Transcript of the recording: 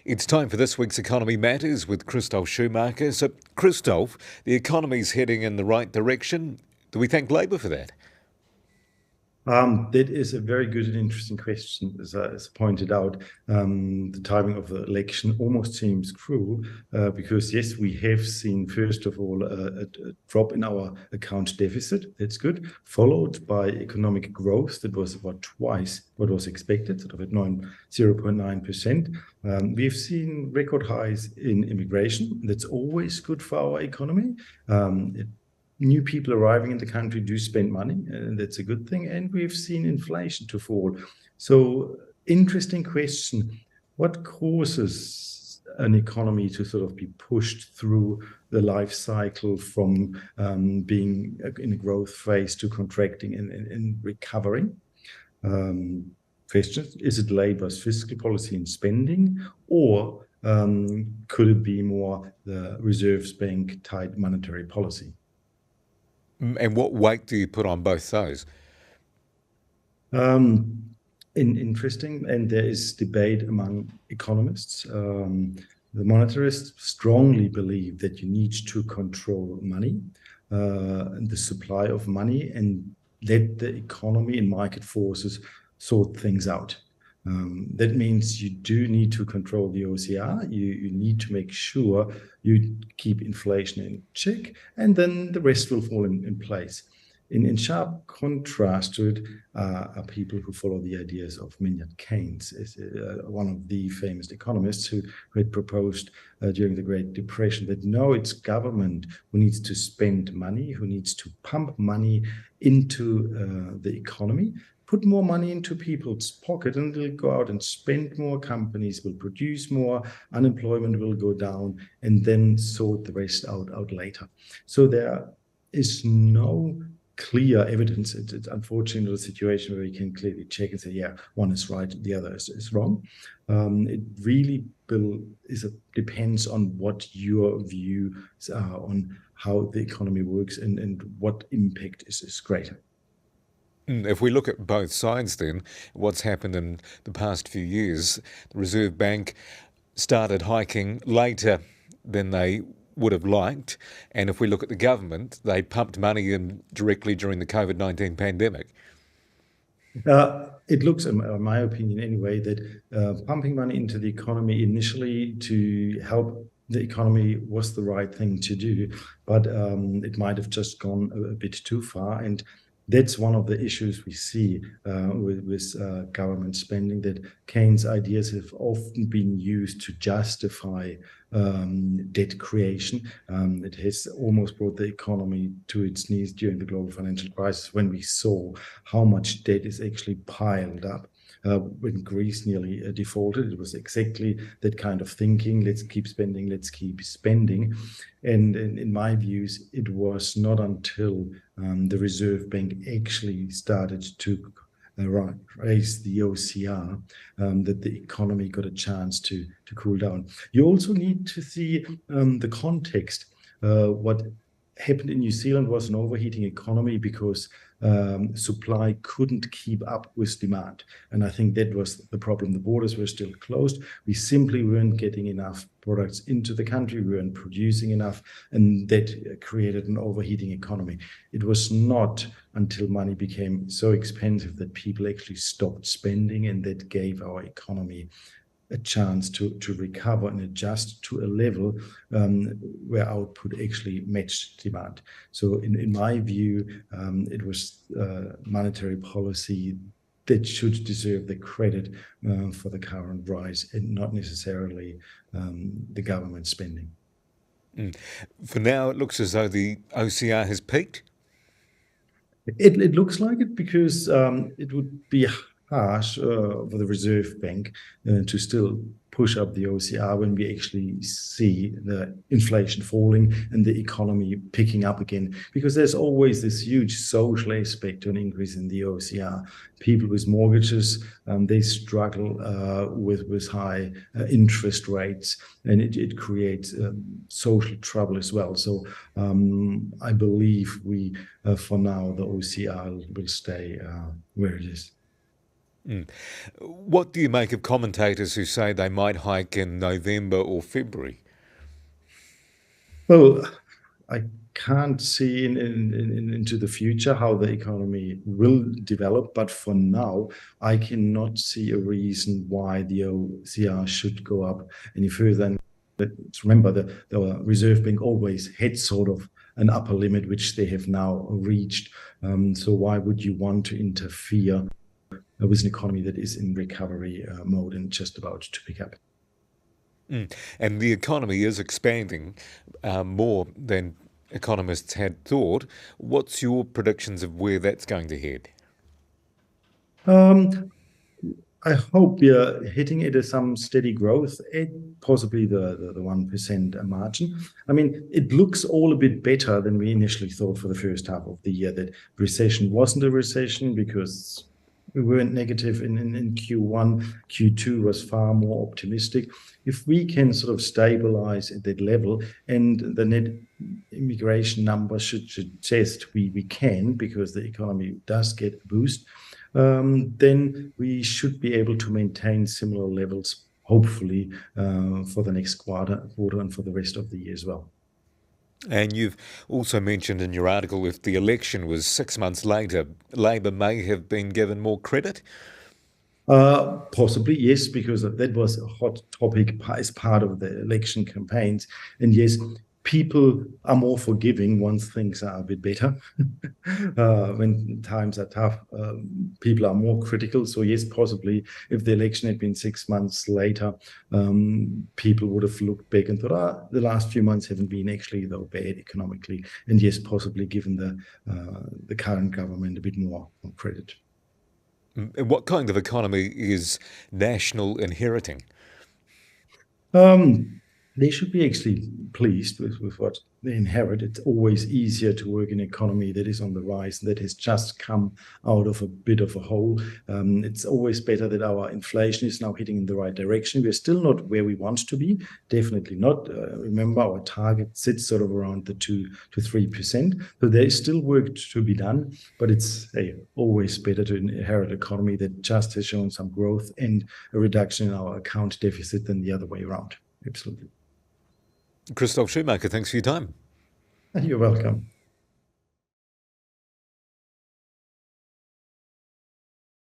It's time for this week's Economy Matters with Christoph Schumacher. So, Christoph, the economy's heading in the right direction. Do we thank Labor for that? That is a very good and interesting question. As pointed out, the timing of the election almost seems cruel because, yes, we have seen, first of all, a drop in our account deficit. That's good, followed by economic growth that was about twice what was expected, sort of at 0.9%. We've seen record highs in immigration. That's always good for our economy. New people arriving in the country do spend money, and that's a good thing. And we've seen inflation to fall. So, interesting question. What causes an economy to sort of be pushed through the life cycle from being in a growth phase to contracting and recovering? Question, is it Labour's fiscal policy and spending, or could it be more the Reserve Bank tight monetary policy? And what weight do you put on both those? Interesting, and there is debate among economists. The monetarists strongly believe that you need to control money, and the supply of money, and let the economy and market forces sort things out. That means you do need to control the OCR. You need to make sure you keep inflation in check, and then the rest will fall in place. In sharp contrast to it are people who follow the ideas of Maynard Keynes, one of the famous economists who had proposed during the Great Depression that no, it's government who needs to spend money, who needs to pump money into the economy, put more money into people's pocket, and they'll go out and spend more, companies will produce more, unemployment will go down, and then sort the rest out later. So there is no clear evidence. It's unfortunately not a situation where we can clearly check and say, yeah, one is right, the other is wrong. It really depends on what your views are on how the economy works and what impact is greater. If we look at both sides then, what's happened in the past few years, the Reserve Bank started hiking later than they would have liked. And if we look at the government, they pumped money in directly during the COVID-19 pandemic. It looks, in my opinion anyway, that pumping money into the economy initially to help the economy was the right thing to do, but it might have just gone a bit too far. And that's one of the issues we see with government spending, that Keynes' ideas have often been used to justify debt creation. It has almost brought the economy to its knees during the global financial crisis, when we saw how much debt is actually piled up. When Greece nearly defaulted, it was exactly that kind of thinking. Let's keep spending, let's keep spending. And in my views, it was not until the Reserve Bank actually started to raise the OCR that the economy got a chance to cool down. You also need to see the context. What happened in New Zealand was an overheating economy because supply couldn't keep up with demand. And I think that was the problem. The borders were still closed. We simply weren't getting enough products into the country. We weren't producing enough. And that created an overheating economy. It was not until money became so expensive that people actually stopped spending, and that gave our economy a chance to recover and adjust to a level where output actually matched demand. So in my view, it was monetary policy that should deserve the credit for the current rise, and not necessarily the government spending. For now, it looks as though the OCR has peaked. It looks like it, because it would be harsh for the Reserve Bank to still push up the OCR when we actually see the inflation falling and the economy picking up again, because there's always this huge social aspect to an increase in the OCR. People with mortgages, they struggle with high interest rates, and it creates social trouble as well. So I believe for now, the OCR will stay where it is. What do you make of commentators who say they might hike in November or February? Well, I can't see into the future how the economy will develop, but for now, I cannot see a reason why the OCR should go up any further. And let's remember the Reserve Bank always had sort of an upper limit, which they have now reached. So why would you want to interfere with an economy that is in recovery mode and just about to pick up? And the economy is expanding more than economists had thought. What's your predictions of where that's going to head? Um, I hope we are hitting it at some steady growth at possibly the 1% margin. I mean, it looks all a bit better than we initially thought for the first half of the year, that recession wasn't a recession because we weren't negative in Q1. Q2 was far more optimistic. If we can sort of stabilize at that level, and the net immigration number should suggest we can, because the economy does get a boost, then we should be able to maintain similar levels, hopefully, for the next quarter and for the rest of the year as well. And you've also mentioned in your article if the election was 6 months later, Labor may have been given more credit. Possibly, yes, because that was a hot topic as part of the election campaigns. And yes, people are more forgiving once things are a bit better. When times are tough, people are more critical. So yes, possibly if the election had been 6 months later, people would have looked back and thought, the last few months haven't been actually though bad economically. And yes, possibly given the current government a bit more credit. And what kind of economy is National inheriting? They should be actually pleased with what they inherit. It's always easier to work in an economy that is on the rise, that has just come out of a bit of a hole. It's always better that our inflation is now heading in the right direction. We're still not where we want to be, definitely not. Remember, our target sits sort of around the 2 to 3%. So there is still work to be done, but it's always better to inherit an economy that just has shown some growth and a reduction in our account deficit than the other way around. Absolutely. Christoph Schumacher, thanks for your time. You're welcome.